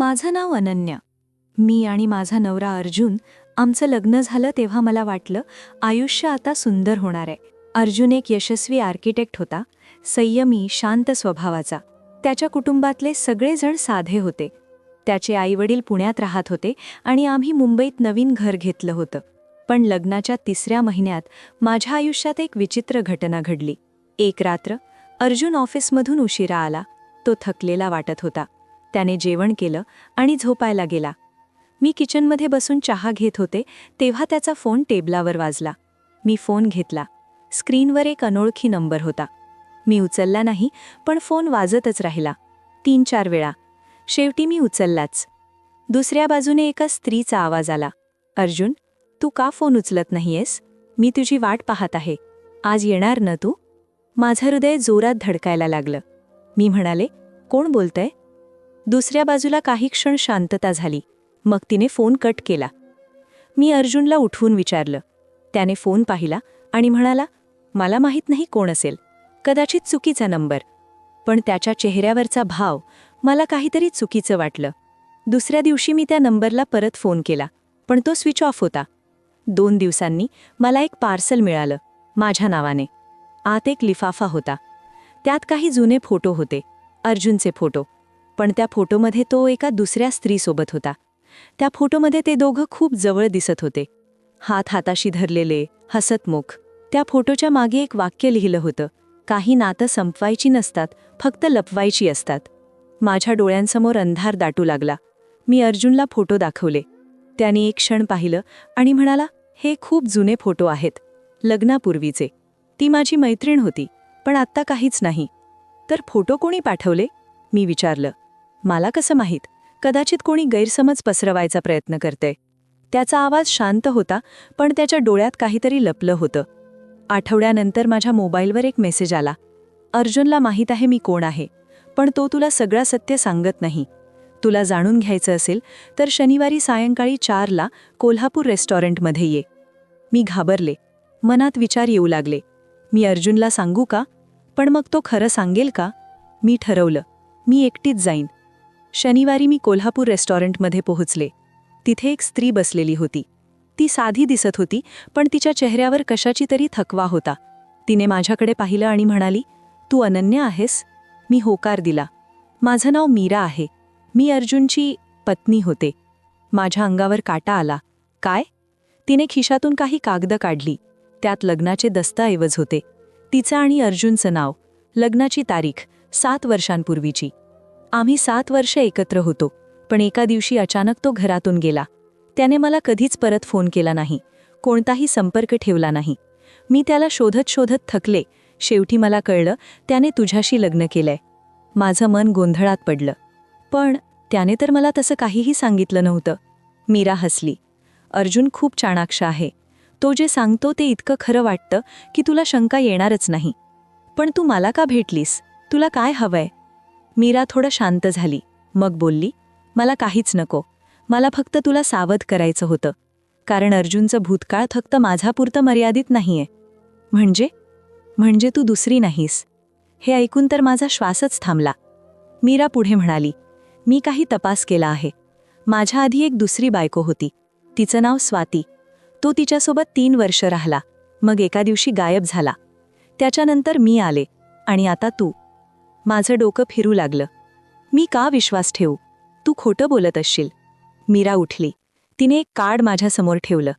माझं नाव अनन्या. मी आणि माझा नवरा अर्जुन आमचं लग्न झालं तेव्हा मला वाटलं आयुष्य आता सुंदर होणार आहे. अर्जुन एक यशस्वी आर्किटेक्ट होता, संयमी शांत स्वभावाचा. त्याच्या कुटुंबातले सगळेजण साधे होते. त्याचे आईवडील पुण्यात राहत होते आणि आम्ही मुंबईत नवीन घर घेतलं होतं. पण लग्नाच्या 3ऱ्या महिन्यात माझ्या आयुष्यात एक विचित्र घटना घडली. एक रात्र अर्जुन ऑफिसमधून उशिरा आला. तो थकलेला वाटत होता. त्याने जेवण केलं आणि झोपायला गेला. मी किचनमध्ये बसून चहा घेत होते तेव्हा त्याचा फोन टेबलावर वाजला. मी फोन घेतला. स्क्रीनवर एक अनोळखी नंबर होता. मी उचलला नाही, पण फोन वाजतच राहिला 3-4 वेळा. शेवटी मी उचललाच. दुसऱ्या बाजूने एका स्त्रीचा आवाज आला. अर्जुन, तू का फोन उचलत नाहीयेस? मी तुझी वाट पाहत आहे. आज येणार ना तू? माझं हृदय जोरात धडकायला लागलं. मी म्हणाले, कोण बोलतंय? दुसऱ्या बाजूला काही क्षण शांतता झाली. मग तिने फोन कट केला. मी अर्जुनला उठवून विचारलं. त्याने फोन पाहिला आणि म्हणाला, मला माहीत नाही कोण असेल, कदाचित चुकीचा नंबर. पण त्याच्या चेहऱ्यावरचा भाव मला काहीतरी चुकीचं वाटलं. दुसऱ्या दिवशी मी त्या नंबरला परत फोन केला, पण तो स्विच ऑफ होता. 2 दिवसांनी मला एक पार्सल मिळालं माझ्या नावाने. आत एक लिफाफा होता. त्यात काही जुने फोटो होते, अर्जुनचे फोटो. पण त्या फोटोमध्ये तो एका दुसऱ्या स्त्रीसोबत होता. त्या फोटोमध्ये ते दोघं खूप जवळ दिसत होते, हात हाताशी धरलेले, हसतमुख. त्या फोटोच्या मागे एक वाक्य लिहिलं होतं, काही नातं संपवायची नसतात, फक्त लपवायची असतात. माझ्या डोळ्यांसमोर अंधार दाटू लागला. मी अर्जुनला फोटो दाखवले. त्याने एक क्षण पाहिलं आणि म्हणाला, हे खूप जुने फोटो आहेत, लग्नापूर्वीचे. ती माझी मैत्रीण होती, पण आत्ता काहीच नाही. तर फोटो कोणी पाठवले? मी विचारलं. मला कसं माहीत? कदाचित कोणी गैरसमज पसरवायचा प्रयत्न करते. त्याचा आवाज शांत होता, पण त्याच्या डोळ्यात काहीतरी लपलं होतं. आठवड्यानंतर माझ्या मोबाईलवर एक मेसेज आला. अर्जुनला माहीत आहे मी कोण आहे, पण तो तुला सगळं सत्य सांगत नाही. तुला जाणून घ्यायचं असेल तर शनिवारी सायंकाळी 4ला कोल्हापूर रेस्टॉरंटमध्ये ये. मी घाबरले. मनात विचार येऊ लागले. मी अर्जुनला सांगू का? पण मग तो खरं सांगेल का? मी ठरवलं, मी एकटीच जाईन. शनिवारी मी कोल्हापूर रेस्टॉरंटमध्ये पोहोचले. तिथे एक स्त्री बसलेली होती. ती साधी दिसत होती, पण तिच्या चेहऱ्यावर कशाची तरी थकवा होता. तिने माझ्याकडे पाहिलं आणि म्हणाली, तू अनन्या आहेस? मी होकार दिला. माझं नाव मीरा आहे. मी अर्जुनची पत्नी होते. माझ्या अंगावर काटा आला. काय? तिने खिशातून काही कागद काढली. त्यात लग्नाचे दस्तऐवज होते. तिचं आणि अर्जुनचं नाव, लग्नाची तारीख 7 वर्षांपूर्वीची. आम्ही 7 वर्ष एकत्र होतो, पण एका दिवशी अचानक तो घरातून गेला. त्याने मला कधीच परत फोन केला नाही, कोणताही संपर्क ठेवला नाही. मी त्याला शोधत शोधत थकले. शेवटी मला कळलं, त्याने तुझ्याशी लग्न केलंय. माझं मन गोंधळात पडलं. पण त्याने तर मला तसं काहीही सांगितलं नव्हतं. मीरा हसली. अर्जुन खूप चाणाक्ष आहे. तो जे सांगतो ते इतकं खरं वाटतं की तुला शंका येणारच नाही. पण तू मला का भेटलीस? तुला काय हवंय? मीरा थोडं शांत झाली. मग बोलली, मला काहीच नको. मला फक्त तुला सावध करायचं होतं. कारण अर्जुनचं भूतकाळ फक्त माझ्यापुरतं मर्यादित नाहीये. म्हणजे तू दुसरी नाहीस. हे ऐकून तर माझा श्वासच थांबला. मीरा पुढे म्हणाली, मी काही तपास केला आहे. माझ्या आधी एक दुसरी बायको होती. तिचं नाव स्वाती. तो तिच्यासोबत 3 वर्ष राहिला. मग एका दिवशी गायब झाला. त्याच्यानंतर मी आले. आणि आता तू. माझं डोकं फिरू लागलं. मी का विश्वास ठेवू? तू खोटं बोलत असशील. मीरा उठली. तिने एक कार्ड माझ्यासमोर ठेवलं.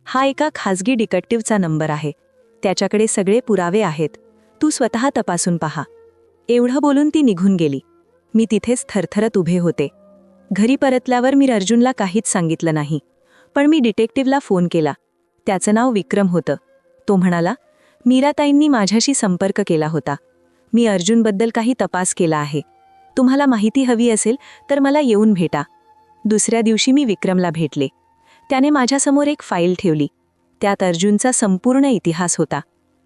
हा एका खाजगी डिटेक्टिव्हचा नंबर आहे. त्याच्याकडे सगळे पुरावे आहेत. तू स्वतः तपासून पहा. एवढं बोलून ती निघून गेली. मी तिथेच थरथरत उभे होते. घरी परतल्यावर मी अर्जुनला काहीच सांगितलं नाही. पण मी डिटेक्टिव्हला फोन केला. त्याचं नाव विक्रम होतं. तो म्हणाला, मीराताईंनी माझ्याशी संपर्क केला होता. मी अर्जुनबद्दल काही तपास केला आहे. तुम्हाला माहिती हवी असेल तर मला येऊन भेटा. दुसऱ्या दिवशी मी विक्रमला भेटले. त्याने माझ्यासमोर एक फाईल ठेवली. त्यात अर्जुनचा संपूर्ण इतिहास होता.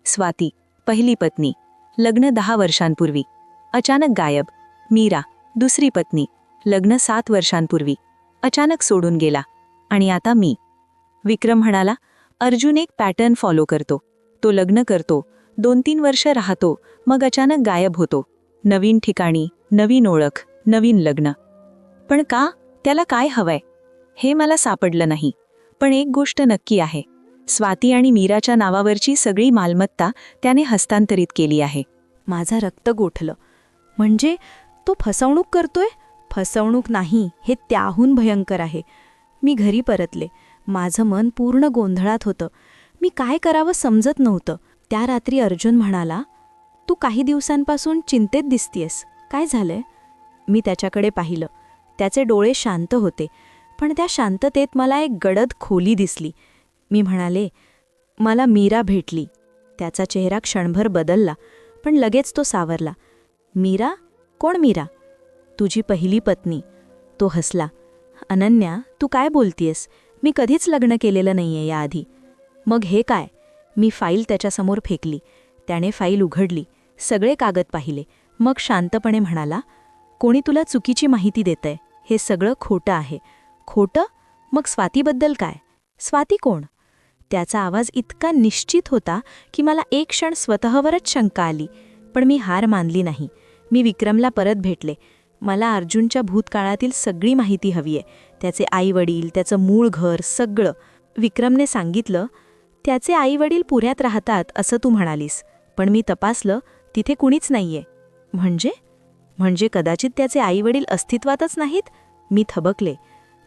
स्वाती, पहिली पत्नी, लग्न 10 वर्षांपूर्वी, अचानक गायब. मीरा, दुसरी पत्नी, लग्न 7 वर्षांपूर्वी, अचानक सोडून गेला. आणि आता मी. विक्रम म्हणाला, अर्जुन एक पॅटर्न फॉलो करतो. तो लग्न करतो, 2-3 वर्ष राहतो, मग अचानक गायब होतो. नवीन ठिकाणी, नवीन ओळख, नवीन लग्न. पण का? त्याला काय हवंय हे मला सापडलं नाही. पण एक गोष्ट नक्की आहे, स्वाती आणि मीराच्या नावावरची सगळी मालमत्ता त्याने हस्तांतरित केली आहे. माझं रक्त गोठलं. म्हणजे तो फसवणूक करतोय? फसवणूक नाही, हे त्याहून भयंकर आहे. मी घरी परतले. माझं मन पूर्ण गोंधळात होतं. मी काय करावं समजत नव्हतं. त्या रात्री अर्जुन म्हणाला, तू काही दिवसांपासून चिंतेत दिसतीयस, काय झालंय? मी त्याच्याकडे पाहिलं. त्याचे डोळे शांत होते, पण त्या शांततेत मला एक गडद खोली दिसली. मी म्हणाले, मला मीरा भेटली. त्याचा चेहरा क्षणभर बदलला, पण लगेच तो सावरला. मीरा? कोण मीरा? तुझी पहिली पत्नी. तो हसला. अनन्या, तू काय बोलतीयस? मी कधीच लग्न केलेलं नाहीये याआधी. मग हे काय? मी फाईल त्याच्यासमोर फेकली. त्याने फाईल उघडली, सगळे कागद पाहिले. मग शांतपणे म्हणाला, कोणी तुला चुकीची माहिती देतंय. हे सगळं खोटं आहे. खोटं? मग स्वातीबद्दल काय? स्वाती कोण? त्याचा आवाज इतका निश्चित होता की मला एक क्षण स्वतःवरच शंका आली. पण मी हार मानली नाही. मी विक्रमला परत भेटले. मला अर्जुनच्या भूतकाळातील सगळी माहिती हवी आहे. त्याचे आईवडील, त्याचं मूळ घर, सगळं. विक्रमने सांगितलं, त्याचे आईवडील पुण्यात राहतात असं तू म्हणालीस. पण मी तपासलं, तिथे कुणीच नाहीये. म्हणजे कदाचित त्याचे आईवडील अस्तित्वातच नाहीत? मी थबकले.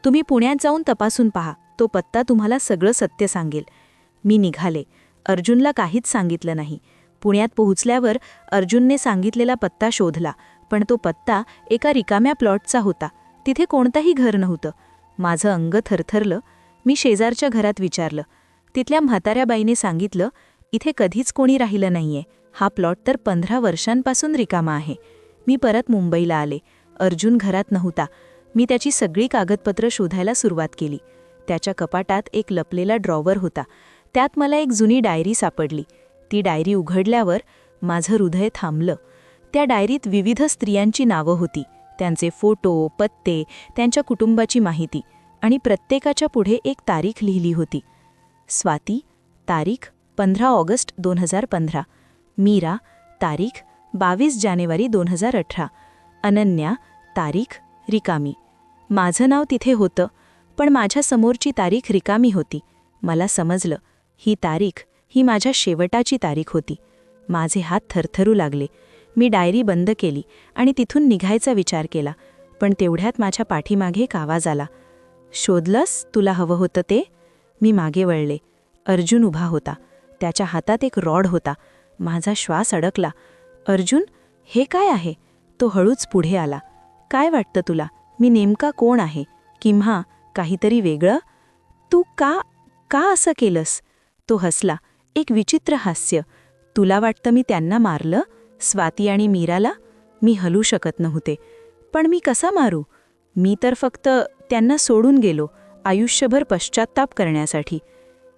तुम्ही पुण्यात जाऊन तपासून पहा. तो पत्ता तुम्हाला सगळं सत्य सांगेल. मी निघाले. अर्जुनला काहीच सांगितलं नाही. पुण्यात पोहोचल्यावर अर्जुनने सांगितलेला पत्ता शोधला, पण तो पत्ता एका रिकाम्या प्लॉटचा होता. तिथे कोणतंही घर नव्हतं. माझं अंग थरथरलं. मी शेजारच्या घरात विचारलं. तिथल्या म्हाताऱ्या बाईने सांगितलं, इथे कधीच कोणी राहिलं नाहीये. हा प्लॉट तर 15 वर्षांपासून रिकामा आहे. मी परत मुंबईला आले. अर्जुन घरात नव्हता. मी त्याची सगळी कागदपत्रं शोधायला सुरुवात केली. त्याच्या कपाटात एक लपलेला ड्रॉवर होता. त्यात मला एक जुनी डायरी सापडली. ती डायरी उघडल्यावर माझं हृदय थांबलं. त्या डायरीत विविध स्त्रियांची नावं होती, त्यांचे फोटो, पत्ते, त्यांच्या कुटुंबाची माहिती, आणि प्रत्येकाच्या पुढे एक तारीख लिहिली होती. स्वाती, तारीख 15 ऑगस्ट 2015. मीरा, तारीख 22 जानेवारी 2018. अनन्या, तारीख रिकामी. माझं नाव तिथे होतं, पण माझ्या समोरची तारीख रिकामी होती. मला समजलं, ही तारीख ही माझ्या शेवटाची तारीख होती. माझे हात थरथरू लागले. मी डायरी बंद केली आणि तिथून निघायचा विचार केला. पण तेवढ्यात माझ्या पाठीमागे एक आवाज आला. शोधलंस तुला हवं होतं ते? मी मागे वळले. अर्जुन उभा होता. त्याच्या हातात एक रॉड होता. माझा श्वास अडकला. अर्जुन, हे काय आहे? तो हळूच पुढे आला. काय वाटतं तुला? मी नेमका कोण आहे? किंवा काहीतरी वेगळं? तू का असं केलंस? तो हसला. एक विचित्र हास्य. तुला वाटतं मी त्यांना मारलं? स्वाती आणि मीराला? मी हलू शकत नव्हते. पण मी कसा मारू? मी तर फक्त त्यांना सोडून गेलो, आयुष्यभर पश्चात्ताप करण्यासाठी.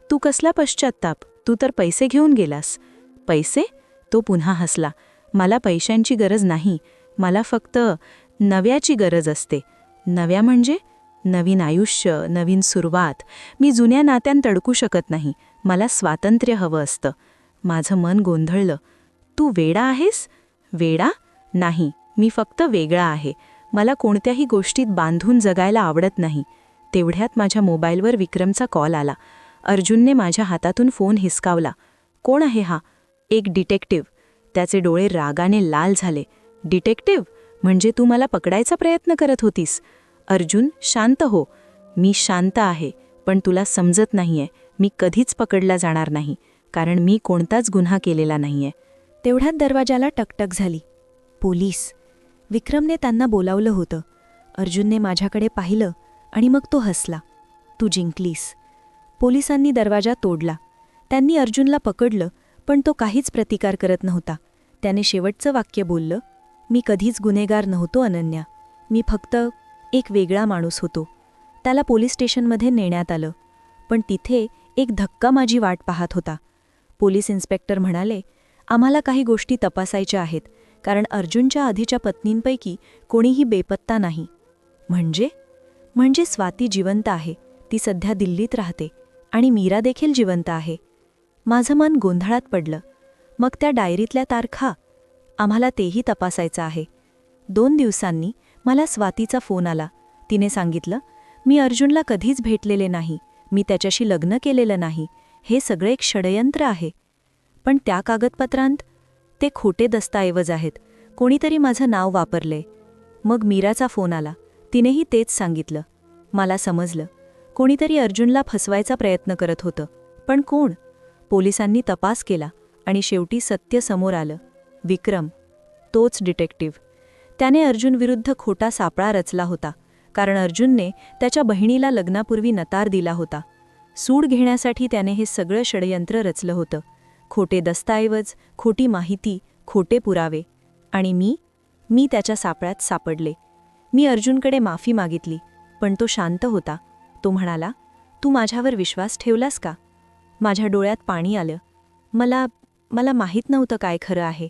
तू कसला पश्चात्ताप? तू तर पैसे घेऊन गेलास. पैसे? तो पुन्हा हसला. मला पैशांची गरज नाही. मला फक्त नव्याची गरज असते. नव्या म्हणजे? नवीन आयुष्य, नवीन सुरुवात. मी जुन्या नात्यांत अडकू शकत नाही. मला स्वातंत्र्य हवं असतं. माझं मन गोंधळलं. तू वेडा आहेस? वेडा? नाही, मी फक्त वेगळा आहे. मला कोणत्याही गोष्टीत बांधून जगायला आवडत नाही. तेवढ्यात माझ्या मोबाईलवर विक्रमचा कॉल आला. अर्जुनने माझ्या हातातून फोन हिसकावला. कोण आहे हा? एक डिटेक्टिव्ह. त्याचे डोळे रागाने लाल झाले. डिटेक्टिव्ह? म्हणजे तू मला पकडायचा प्रयत्न करत होतीस? अर्जुन, शांत हो. मी शांत आहे, पण तुला समजत नाहीये. मी कधीच पकडला जाणार नाही, कारण मी कोणताच गुन्हा केलेला नाहीये. तेवढ्यात दरवाजाला टकटक झाली. पोलीस. विक्रमने त्यांना बोलावलं होतं. अर्जुनने माझ्याकडे पाहिलं आणि मग तो हसला. तू जिंकलीस. पोलिसांनी दरवाजा तोडला. त्यांनी अर्जुनला पकडलं, पण तो काहीच प्रतिकार करत नव्हता. त्याने शेवटचं वाक्य बोललं, मी कधीच गुन्हेगार नव्हतो अनन्या. मी फक्त एक वेगळा माणूस होतो. त्याला पोलीस स्टेशनमध्ये नेण्यात आलं. पण तिथे एक धक्का माझी वाट पाहत होता. पोलीस इन्स्पेक्टर म्हणाले, आम्हाला काही गोष्टी तपासायच्या आहेत, कारण अर्जुनच्या आधीच्या पत्नींपैकी कोणीही बेपत्ता नाही. म्हणजे स्वाती जिवंत आहे. ती सध्या दिल्लीत राहते. आणि मीरा देखील जिवंत आहे. माझं मन गोंधळात पडलं. मग त्या डायरीतल्या तारखा? आम्हाला तेही तपासायचं आहे. 2 दिवसांनी मला स्वातीचा फोन आला. तिने सांगितलं, मी अर्जुनला कधीच भेटलेले नाही, मी त्याच्याशी लग्न केलेलं नाही, हे सगळे एक षडयंत्र आहे. पण त्या कागदपत्रांत ते खोटे दस्तऐवज आहेत, कोणीतरी माझं नाव वापरले. मग मीराचा फोन आला, तिनेही तेच सांगितलं. मला समजलं, कोणीतरी अर्जुनला फसवायचा प्रयत्न करत होतं. पण कोण? पोलिसांनी तपास केला आणि शेवटी सत्य समोर आलं. विक्रम, तोच डिटेक्टिव्ह. त्याने अर्जुनविरुद्ध खोटा सापळा रचला होता, कारण अर्जुनने त्याच्या बहिणीला लग्नापूर्वी नकार दिला होता. सूड घेण्यासाठी त्याने हे सगळं षडयंत्र रचलं होतं. खोटे दस्तऐवज, खोटी माहिती, खोटे पुरावे. आणि मी त्याच्या सापळ्यात सापडले. मी अर्जुनकडे माफी मागितली, पण तो शांत होता. तो म्हणाला, तू माझ्यावर विश्वास ठेवलास का? माझ्या डोळ्यात पाणी आलं. मला माहीत नव्हतं काय खरं आहे.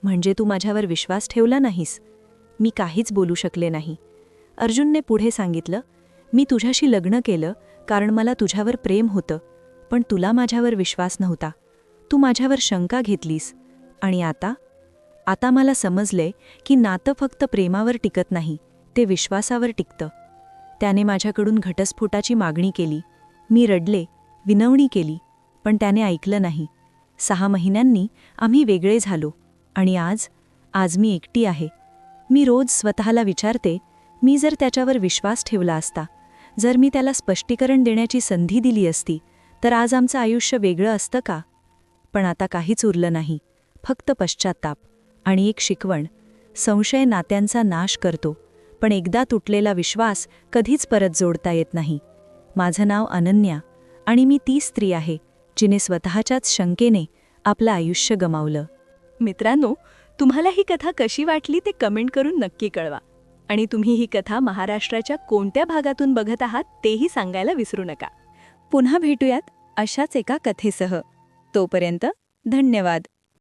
म्हणजे तू माझ्यावर विश्वास ठेवला नाहीस? मी काहीच बोलू शकले नाही. अर्जुनने पुढे सांगितलं, मी तुझ्याशी लग्न केलं कारण मला तुझ्यावर प्रेम होतं, पण तुला माझ्यावर विश्वास नव्हता. तू माझ्यावर शंका घेतलीस. आणि आता मला समजले की नातं फक्त प्रेमावर टिकत नाही, ते विश्वासावर टिकतं. त्याने माझ्याकडून घटस्फोटाची मागणी केली. मी रडले, विनवणी केली, पण त्याने ऐकलं नाही. 6 महिन्यांनी आम्ही वेगळे झालो. आणि आज मी एकटी आहे. मी रोज स्वतःला विचारते, मी जर त्याच्यावर विश्वास ठेवला असता, जर मी त्याला स्पष्टीकरण देण्याची संधी दिली असती, तर आज आमचं आयुष्य वेगळं असतं का? पण आता काहीच उरलं नाही, फक्त पश्चात्ताप आणि एक शिकवण. संशय नात्यांचा नाश करतो, पण एकदा तुटलेला विश्वास कधीच परत जोडता येत नाही. माझं नाव अनन्या आणि मी ती स्त्री आहे जिने स्वतःच्याच शंकेने आपलं आयुष्य गमावलं. मित्रांनो, तुम्हाला ही कथा कशी वाटली ते कमेंट करून नक्की कळवा. आणि तुम्ही ही कथा महाराष्ट्राच्या कोणत्या भागातून बघत आहात तेही सांगायला विसरू नका. पुन्हा भेटूयात अशाच एका कथेसह. तोपर्यंत धन्यवाद.